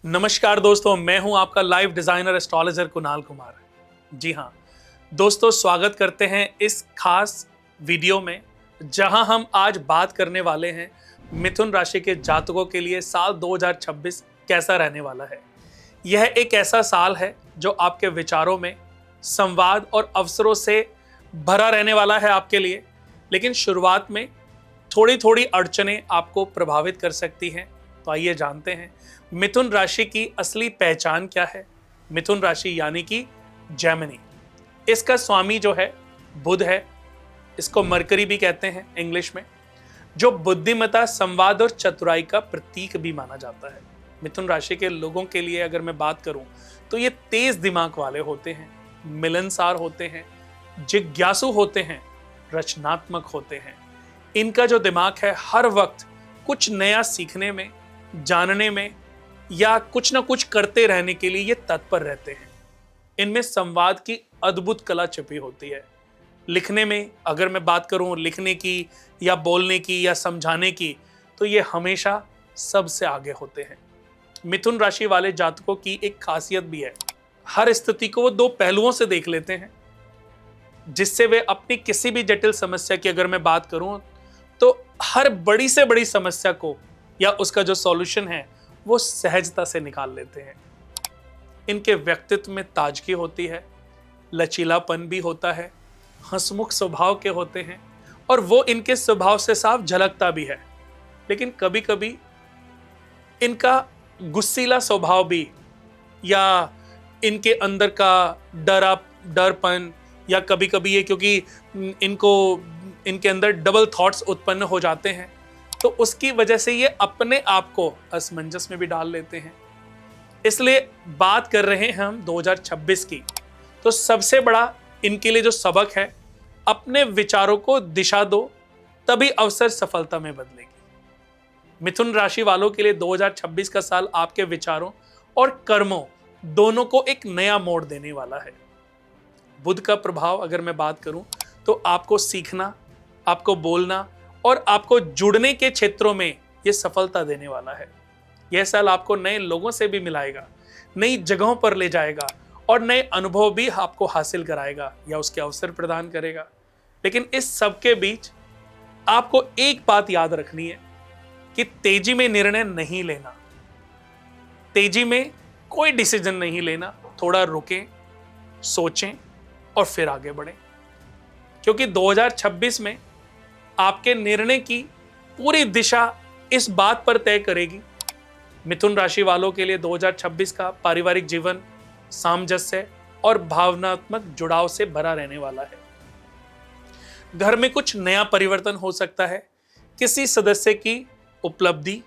नमस्कार दोस्तों, मैं हूं आपका live designer astrologer Kunal Kumar. जी हां दोस्तों, स्वागत करते हैं इस खास वीडियो में जहां हम आज बात करने वाले हैं मिथुन राशि के जातकों के लिए साल 2026 कैसा रहने वाला है। यह एक ऐसा साल है जो आपके विचारों में संवाद और अवसरों से भरा रहने वाला है आपके लिए, लेकिन शुरुआत में थोड़ी थोड़ी अड़चनें आपको प्रभावित कर सकती हैं। तो आइए जानते हैं मिथुन राशि की असली पहचान क्या है। मिथुन राशि यानी कि जेमिनी, इसका स्वामी जो है बुध है। इसको मरकरी भी कहते हैं इंग्लिश में, जो बुद्धिमत्ता, संवाद और चतुराई का प्रतीक भी माना जाता है। मिथुन राशि के लोगों के लिए अगर मैं बात करूं तो ये तेज दिमाग वाले होते हैं, मिलनसार होते हैं, जिज्ञासु होते हैं, रचनात्मक होते हैं। इनका जो दिमाग है हर वक्त कुछ नया सीखने में, जानने में या कुछ ना कुछ करते रहने के लिए ये तत्पर रहते हैं। इनमें संवाद की अद्भुत कला छिपी होती है। लिखने में अगर मैं बात करूं, लिखने की या बोलने की या समझाने की, तो ये हमेशा सबसे आगे होते हैं। मिथुन राशि वाले जातकों की एक खासियत भी है, हर स्थिति को वो दो पहलुओं से देख लेते हैं, जिससे वे अपनी किसी भी जटिल समस्या की अगर मैं बात करूं तो हर बड़ी से बड़ी समस्या को या उसका जो सॉल्यूशन है वो सहजता से निकाल लेते हैं। इनके व्यक्तित्व में ताजगी होती है, लचीलापन भी होता है, हंसमुख स्वभाव के होते हैं और वो इनके स्वभाव से साफ झलकता भी है। लेकिन कभी कभी इनका गुस्सीला स्वभाव भी या इनके अंदर का डरपन या कभी कभी ये क्योंकि इनके अंदर डबल थॉट्स उत्पन्न हो जाते हैं, तो उसकी वजह से ये अपने आप को असमंजस में भी डाल लेते हैं। इसलिए बात कर रहे हैं हम 2026 की, तो सबसे बड़ा इनके लिए जो सबक है, अपने विचारों को दिशा दो, तभी अवसर सफलता में बदलेगी। मिथुन राशि वालों के लिए 2026 का साल आपके विचारों और कर्मों दोनों को एक नया मोड़ देने वाला है। बुध का प्रभाव अगर मैं बात करूं तो आपको सीखना, आपको बोलना और आपको जुड़ने के क्षेत्रों में यह सफलता देने वाला है। यह साल आपको नए लोगों से भी मिलाएगा, नई जगहों पर ले जाएगा और नए अनुभव भी आपको हासिल कराएगा या उसके अवसर प्रदान करेगा। लेकिन इस सब के बीच आपको एक बात याद रखनी है कि तेजी में निर्णय नहीं लेना, तेजी में कोई डिसीजन नहीं लेना। थोड़ा रुकें, सोचें और फिर आगे बढ़ें, क्योंकि 2026 में आपके निर्णय की पूरी दिशा इस बात पर तय करेगी। मिथुन राशि वालों के लिए 2026 का पारिवारिक जीवन सामंजस्य और भावनात्मक जुड़ाव से भरा रहने वाला है। घर में कुछ नया परिवर्तन हो सकता है, किसी सदस्य की उपलब्धि,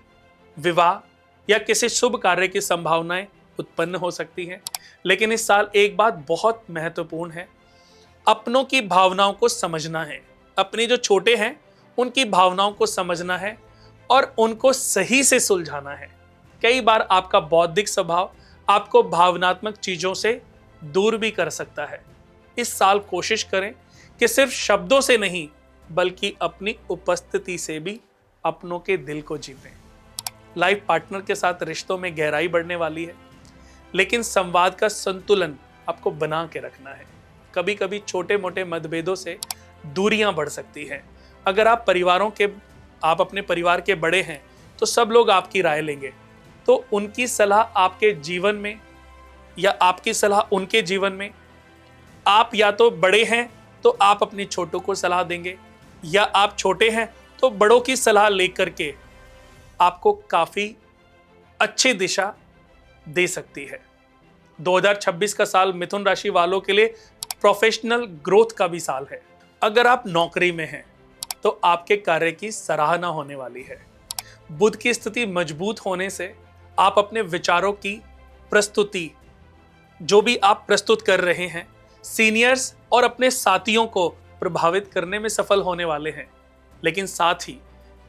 विवाह या किसी शुभ कार्य की संभावनाएं उत्पन्न हो सकती हैं। लेकिन इस साल एक बात बहुत महत्वपूर्ण है, अपनों की भावनाओं को समझना है। अपने जो छोटे हैं उनकी भावनाओं को समझना है और उनको सही से सुलझाना है। कई बार आपका बौद्धिक स्वभाव आपको भावनात्मक चीजों से दूर भी कर सकता है। इस साल कोशिश करें कि सिर्फ शब्दों से नहीं बल्कि अपनी उपस्थिति से भी अपनों के दिल को जीतें। लाइफ पार्टनर के साथ रिश्तों में गहराई बढ़ने वाली है, लेकिन संवाद का संतुलन आपको बना के रखना है। कभी कभी छोटे मोटे मतभेदों से दूरियां बढ़ सकती हैं। अगर आप अपने परिवार के बड़े हैं तो सब लोग आपकी राय लेंगे, तो उनकी सलाह आपके जीवन में या आपकी सलाह उनके जीवन में, आप या तो बड़े हैं तो आप अपनी छोटों को सलाह देंगे, या आप छोटे हैं तो बड़ों की सलाह लेकर के आपको काफी अच्छी दिशा दे सकती है। 2026 का साल मिथुन राशि वालों के लिए प्रोफेशनल ग्रोथ का भी साल है। अगर आप नौकरी में हैं तो आपके कार्य की सराहना होने वाली है। बुध की स्थिति मजबूत होने से आप अपने विचारों की प्रस्तुति, जो भी आप प्रस्तुत कर रहे हैं, सीनियर्स और अपने साथियों को प्रभावित करने में सफल होने वाले हैं। लेकिन साथ ही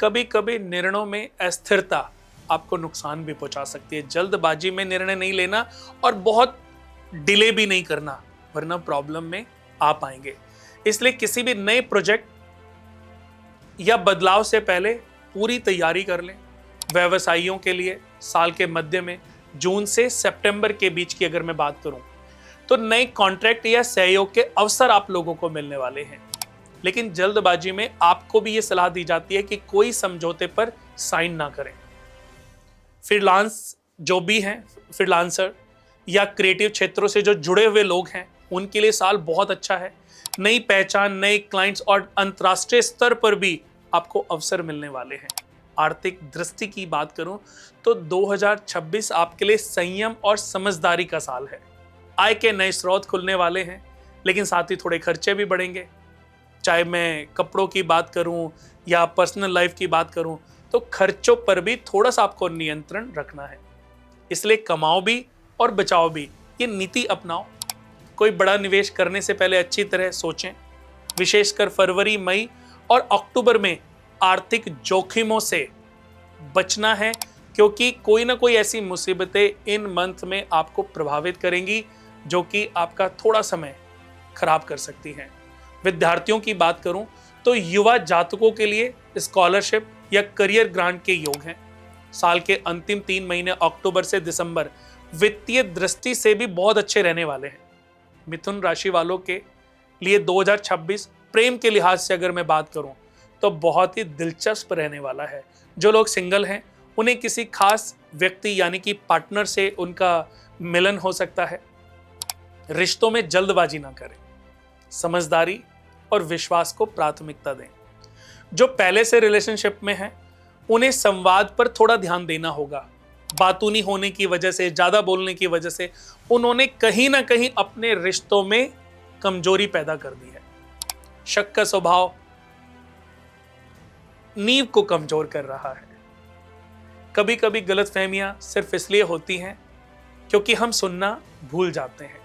कभी कभी निर्णयों में अस्थिरता आपको नुकसान भी पहुंचा सकती है। जल्दबाजी में निर्णय नहीं लेना और बहुत डिले भी नहीं करना, वरना प्रॉब्लम में आ पाएंगे। इसलिए किसी भी नए प्रोजेक्ट या बदलाव से पहले पूरी तैयारी कर लें। व्यवसायियों के लिए साल के मध्य में जून से सितंबर के बीच की अगर मैं बात करूं, तो नए कॉन्ट्रैक्ट या सहयोग के अवसर आप लोगों को मिलने वाले हैं। लेकिन जल्दबाजी में आपको भी यह सलाह दी जाती है कि कोई समझौते पर साइन ना करें। फ्रीलांस जो भी हैं, फ्रीलांसर या क्रिएटिव क्षेत्रों से जो जुड़े हुए लोग हैं, उनके लिए साल बहुत अच्छा है। नई पहचान, नए क्लाइंट्स और अंतर्राष्ट्रीय स्तर पर भी आपको अवसर मिलने वाले हैं। आर्थिक दृष्टि की बात करूं तो 2026 आपके लिए संयम और समझदारी का साल है। आय के नए स्रोत खुलने वाले हैं, लेकिन साथ ही थोड़े खर्चे भी बढ़ेंगे। चाहे मैं कपड़ों की बात करूं या पर्सनल लाइफ की बात करूं, तो खर्चों पर भी थोड़ा सा आपको नियंत्रण रखना है। इसलिए कमाओ भी और बचाओ भी, ये नीति अपनाओ। कोई बड़ा निवेश करने से पहले अच्छी तरह सोचें। विशेषकर फरवरी, मई और अक्टूबर में आर्थिक जोखिमों से बचना है, क्योंकि कोई ना कोई ऐसी मुसीबतें इन मंथ में आपको प्रभावित करेंगी जो कि आपका थोड़ा समय खराब कर सकती हैं। विद्यार्थियों की बात करूं तो युवा जातकों के लिए स्कॉलरशिप या करियर ग्रांट के योग हैं। साल के अंतिम 3 महीने अक्टूबर से दिसंबर वित्तीय दृष्टि से भी बहुत अच्छे रहने वाले हैं। मिथुन राशि वालों के लिए 2026 प्रेम के लिहाज से अगर मैं बात करूं तो बहुत ही दिलचस्प रहने वाला है। जो लोग सिंगल हैं, उन्हें किसी खास व्यक्ति यानी कि पार्टनर से उनका मिलन हो सकता है। रिश्तों में जल्दबाजी ना करें, समझदारी और विश्वास को प्राथमिकता दें। जो पहले से रिलेशनशिप में हैं, उन्हें संवाद पर थोड़ा ध्यान देना होगा। बातूनी होने की वजह से, ज्यादा बोलने की वजह से उन्होंने कहीं ना कहीं अपने रिश्तों में कमजोरी पैदा कर दी है। शक का स्वभाव नींव को कमजोर कर रहा है। कभी कभी गलतफहमियां सिर्फ इसलिए होती हैं क्योंकि हम सुनना भूल जाते हैं।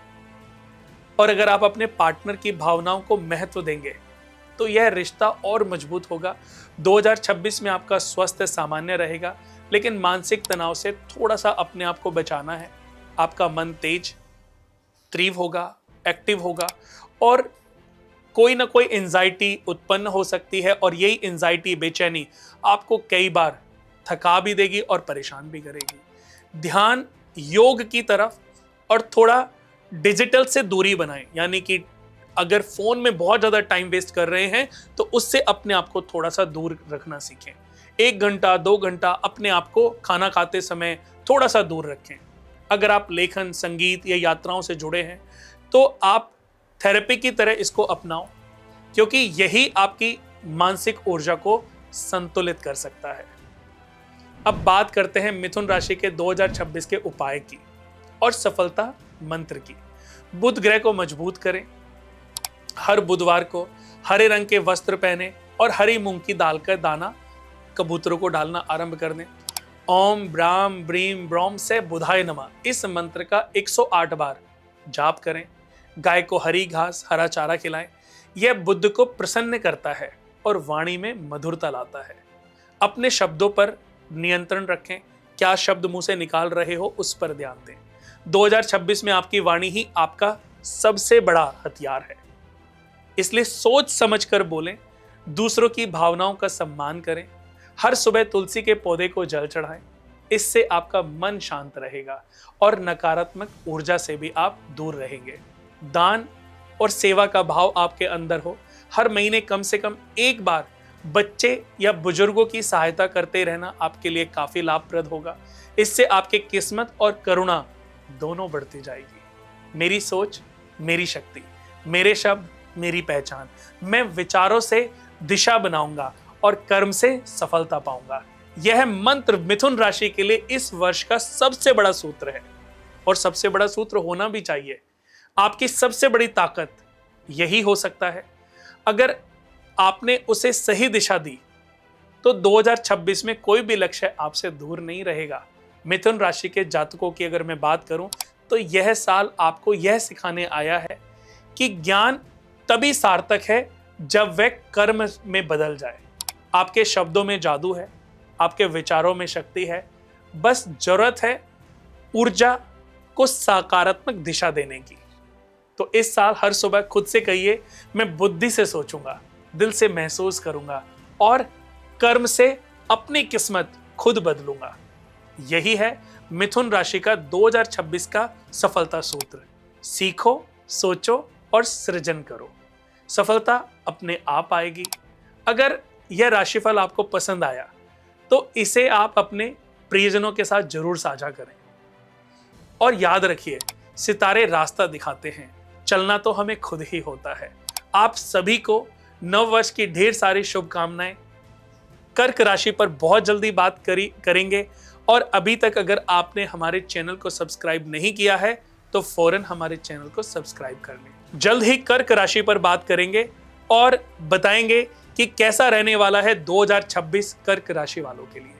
और अगर आप अपने पार्टनर की भावनाओं को महत्व देंगे तो यह रिश्ता और मजबूत होगा। 2026 में आपका स्वास्थ्य सामान्य रहेगा, लेकिन मानसिक तनाव से थोड़ा सा अपने आप को बचाना है। आपका मन तेज, तीव्र होगा, एक्टिव होगा और कोई ना कोई एंजाइटी उत्पन्न हो सकती है, और यही एंजाइटी, बेचैनी आपको कई बार थका भी देगी और परेशान भी करेगी। ध्यान योग की तरफ और थोड़ा डिजिटल से दूरी बनाएं, यानी कि अगर फोन में बहुत ज्यादा टाइम वेस्ट कर रहे हैं तो उससे अपने आप को थोड़ा सा दूर रखना सीखें। 1 घंटा 2 घंटा अपने आप को खाना खाते समय थोड़ा सा दूर रखें। अगर आप लेखन, संगीत या यात्राओं से जुड़े हैं तो आप थेरेपी की तरह इसको अपनाओ, क्योंकि यही आपकी मानसिक ऊर्जा को संतुलित कर सकता है। अब बात करते हैं मिथुन राशि के 2026 के उपाय की और सफलता मंत्र की। बुध ग्रह को मजबूत करें। हर बुधवार को हरे रंग के वस्त्र पहने और हरी मूंग की दाल का दाना कबूतरों को डालना आरंभ कर दें। ओम ब्राम ब्रीम ब्रोम से बुधाय नमः इस मंत्र का 108 बार जाप करें। गाय को हरी घास, हरा चारा खिलाएं। यह बुद्ध को प्रसन्न करता है और वाणी में मधुरता लाता है। अपने शब्दों पर नियंत्रण रखें। क्या शब्द मुंह से निकाल रहे हो उस पर ध्यान दें। 2026 में आपकी वाणी ही आपका सबसे बड़ा हथियार है, इसलिए सोच समझ कर बोलें। दूसरों की भावनाओं का सम्मान करें। हर सुबह तुलसी के पौधे को जल चढ़ाएं। इससे आपका मन शांत रहेगा और नकारात्मक ऊर्जा से भी आप दूर रहेंगे। दान और सेवा का भाव आपके अंदर हो। हर महीने कम से कम एक बार बच्चे या बुजुर्गों की सहायता करते रहना आपके लिए काफी लाभप्रद होगा। इससे आपकी किस्मत और करुणा दोनों बढ़ती जाएगी। मेरी सोच मेरी शक्ति, मेरे शब्द मेरी पहचान। मैं विचारों से दिशा बनाऊंगा और कर्म से सफलता पाऊंगा। यह मंत्र मिथुन राशि के लिए इस वर्ष का सबसे बड़ा सूत्र है, और सबसे बड़ा सूत्र होना भी चाहिए। आपकी सबसे बड़ी ताकत यही हो सकता है। अगर आपने उसे सही दिशा दी तो 2026 में कोई भी लक्ष्य आपसे दूर नहीं रहेगा। मिथुन राशि के जातकों की अगर मैं बात करूं तो यह साल आपको यह सिखाने आया है कि ज्ञान तभी सार्थक है जब वह कर्म में बदल जाए। आपके शब्दों में जादू है, आपके विचारों में शक्ति है। बस जरूरत है ऊर्जा को सकारात्मक दिशा देने की। तो इस साल हर सुबह खुद से कहिए, मैं बुद्धि से सोचूंगा, दिल से महसूस करूंगा और कर्म से अपनी किस्मत खुद बदलूंगा। यही है मिथुन राशि का 2026 का सफलता सूत्र। सीखो, सोचो और सृजन करो, सफलता अपने आप आएगी। अगर यह राशिफल आपको पसंद आया तो इसे आप अपने प्रियजनों के साथ जरूर साझा करें। और याद रखिए, सितारे रास्ता दिखाते हैं, चलना तो हमें खुद ही होता है। आप सभी को नव वर्ष की ढेर सारी शुभकामनाएं। कर्क राशि पर बहुत जल्दी बात करेंगे। और अभी तक अगर आपने हमारे चैनल को सब्सक्राइब नहीं किया है तो फौरन हमारे चैनल को सब्सक्राइब कर लें। जल्द ही कर्क राशि पर बात करेंगे और बताएंगे कि कैसा रहने वाला है 2026 कर्क राशि वालों के लिए।